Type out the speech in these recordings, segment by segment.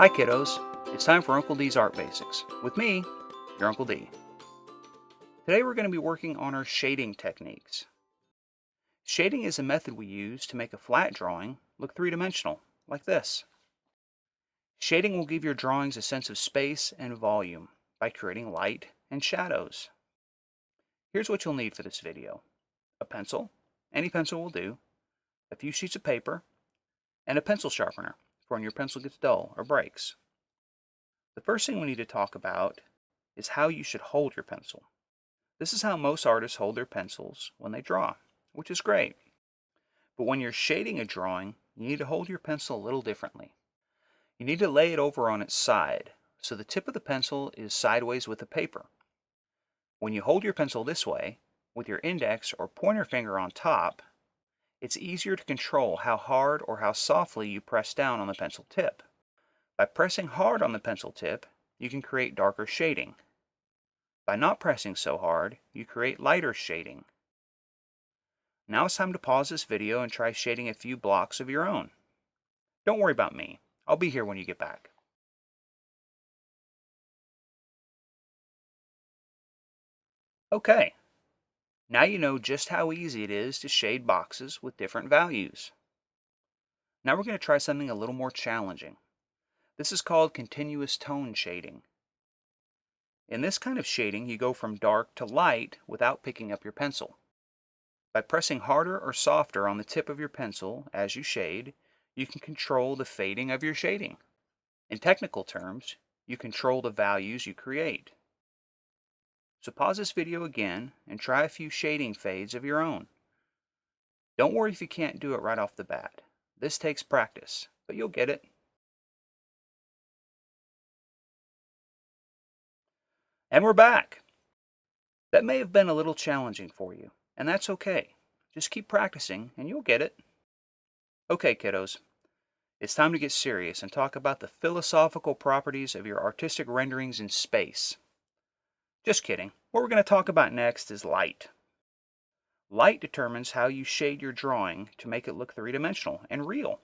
Hi kiddos, it's time for Uncle D's Art Basics. With me, your Uncle D. Today we're going to be working on our shading techniques. Shading is a method we use to make a flat drawing look three-dimensional, like this. Shading will give your drawings a sense of space and volume by creating light and shadows. Here's what you'll need for this video. A pencil, any pencil will do, a few sheets of paper, and a pencil sharpener for when your pencil gets dull or breaks. The first thing we need to talk about is how you should hold your pencil. This is how most artists hold their pencils when they draw, which is great. But when you're shading a drawing, you need to hold your pencil a little differently. You need to lay it over on its side, so the tip of the pencil is sideways with the paper. When you hold your pencil this way, with your index or pointer finger on top, it's easier to control how hard or how softly you press down on the pencil tip. By pressing hard on the pencil tip, you can create darker shading. By not pressing so hard, you create lighter shading. Now it's time to pause this video and try shading a few blocks of your own. Don't worry about me. I'll be here when you get back. Okay, now you know just how easy it is to shade boxes with different values. Now we're going to try something a little more challenging. This is called continuous tone shading. In this kind of shading, you go from dark to light without picking up your pencil. By pressing harder or softer on the tip of your pencil as you shade, you can control the fading of your shading. In technical terms, you control the values you create. So pause this video again and try a few shading fades of your own. Don't worry if you can't do it right off the bat. This takes practice, but you'll get it. And we're back. That may have been a little challenging for you, and that's okay. Just keep practicing and you'll get it. Okay, kiddos, it's time to get serious and talk about the philosophical properties of your artistic renderings in space. Just kidding. What we're going to talk about next is light. Light determines how you shade your drawing to make it look three-dimensional and real.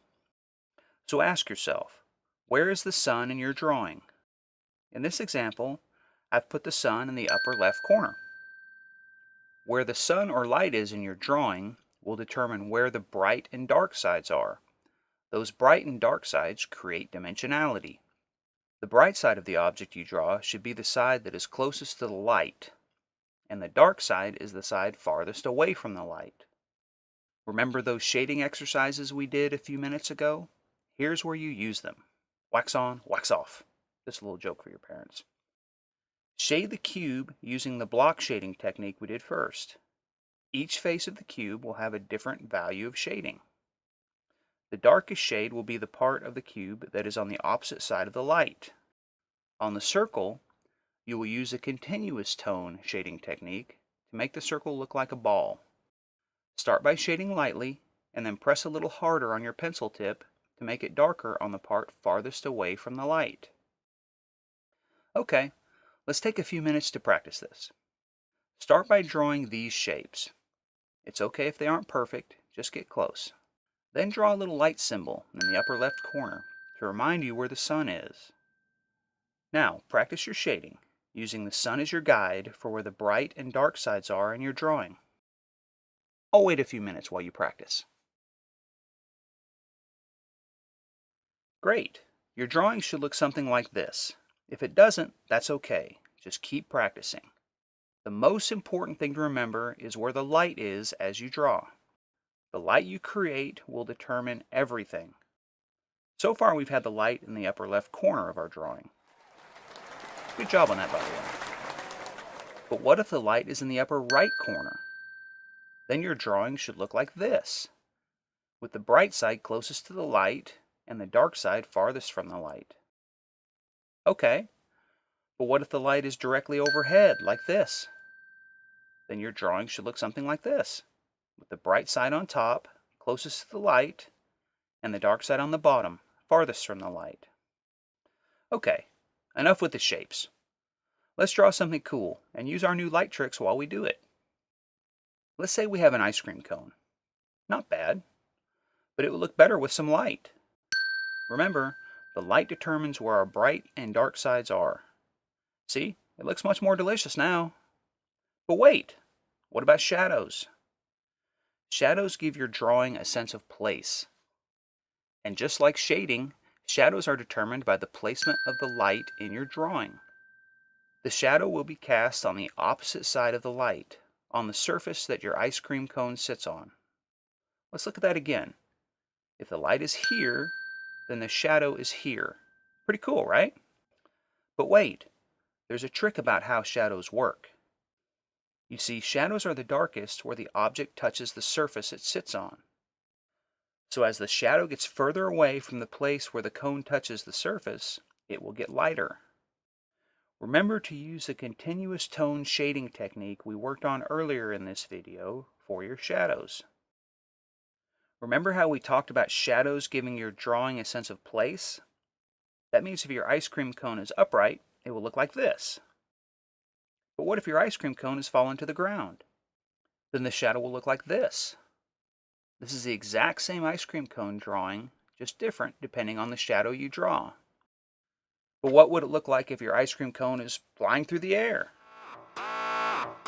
So ask yourself, where is the sun in your drawing? In this example, I've put the sun in the upper left corner. Where the sun or light is in your drawing will determine where the bright and dark sides are. Those bright and dark sides create dimensionality. The bright side of the object you draw should be the side that is closest to the light, and the dark side is the side farthest away from the light. Remember those shading exercises we did a few minutes ago? Here's where you use them. Wax on, wax off. Just a little joke for your parents. Shade the cube using the block shading technique we did first. Each face of the cube will have a different value of shading. The darkest shade will be the part of the cube that is on the opposite side of the light. On the circle, you will use a continuous tone shading technique to make the circle look like a ball. Start by shading lightly and then press a little harder on your pencil tip to make it darker on the part farthest away from the light. Okay, let's take a few minutes to practice this. Start by drawing these shapes. It's okay if they aren't perfect, just get close. Then draw a little light symbol in the upper left corner to remind you where the sun is. Now, practice your shading, using the sun as your guide for where the bright and dark sides are in your drawing. I'll wait a few minutes while you practice. Great! Your drawing should look something like this. If it doesn't, that's okay. Just keep practicing. The most important thing to remember is where the light is as you draw. The light you create will determine everything. So far we've had the light in the upper left corner of our drawing. Good job on that, by the way. But what if the light is in the upper right corner? Then your drawing should look like this, with the bright side closest to the light and the dark side farthest from the light. Okay, but what if the light is directly overhead, like this? Then your drawing should look something like this, with the bright side on top, closest to the light, and the dark side on the bottom, farthest from the light. Okay, enough with the shapes. Let's draw something cool and use our new light tricks while we do it. Let's say we have an ice cream cone. Not bad, but it would look better with some light. Remember, The light determines where our bright and dark sides are. See, it looks much more delicious now. But wait, what about shadows? Shadows give your drawing a sense of place. And just like shading, shadows are determined by the placement of the light in your drawing. The shadow will be cast on the opposite side of the light, on the surface that your ice cream cone sits on. Let's look at that again. If the light is here, then the shadow is here. Pretty cool, right? But wait, there's a trick about how shadows work. You see, shadows are the darkest where the object touches the surface it sits on. So as the shadow gets further away from the place where the cone touches the surface, it will get lighter. Remember to use the continuous tone shading technique we worked on earlier in this video for your shadows. Remember how we talked about shadows giving your drawing a sense of place? That means if your ice cream cone is upright, it will look like this. But what if your ice cream cone has fallen to the ground? Then the shadow will look like this. This is the exact same ice cream cone drawing, just different depending on the shadow you draw. But what would it look like if your ice cream cone is flying through the air?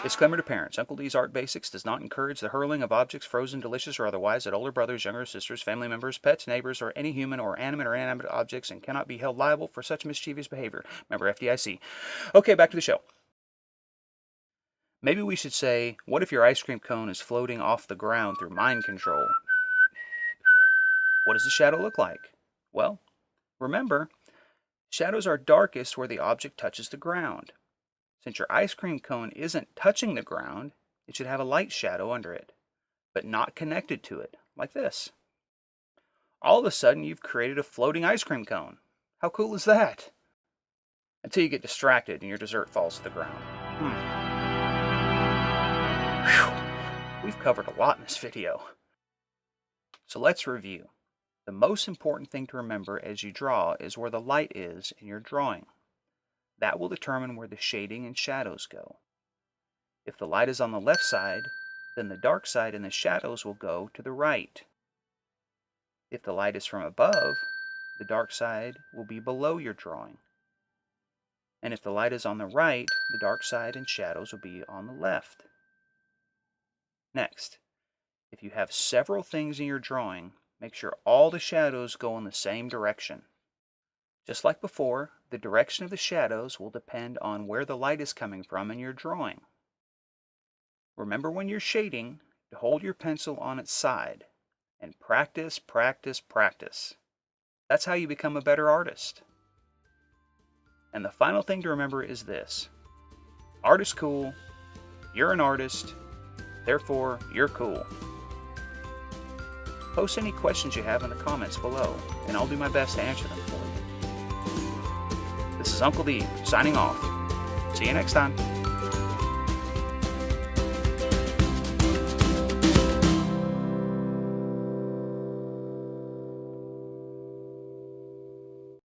Disclaimer to parents. Uncle D's Art Basics does not encourage the hurling of objects, frozen, delicious, or otherwise, at older brothers, younger sisters, family members, pets, neighbors, or any human or inanimate objects, and cannot be held liable for such mischievous behavior. Member FDIC. Okay, back to the show. Maybe we should say, what if your ice cream cone is floating off the ground through mind control? What does the shadow look like? Well, remember, shadows are darkest where the object touches the ground. Since your ice cream cone isn't touching the ground, it should have a light shadow under it, but not connected to it, like this. All of a sudden, you've created a floating ice cream cone. How cool is that? Until you get distracted and your dessert falls to the ground. We've covered a lot in this video. So let's review. The most important thing to remember as you draw is where the light is in your drawing. That will determine where the shading and shadows go. If the light is on the left side, then the dark side and the shadows will go to the right. If the light is from above, the dark side will be below your drawing. And if the light is on the right, the dark side and shadows will be on the left. Next, if you have several things in your drawing, make sure all the shadows go in the same direction. Just like before, the direction of the shadows will depend on where the light is coming from in your drawing. Remember when you're shading to hold your pencil on its side and practice, practice, practice. That's how you become a better artist. And the final thing to remember is this. Art is cool, you're an artist, therefore you're cool. Post any questions you have in the comments below, and I'll do my best to answer them for you. This is Uncle D, signing off. See you next time.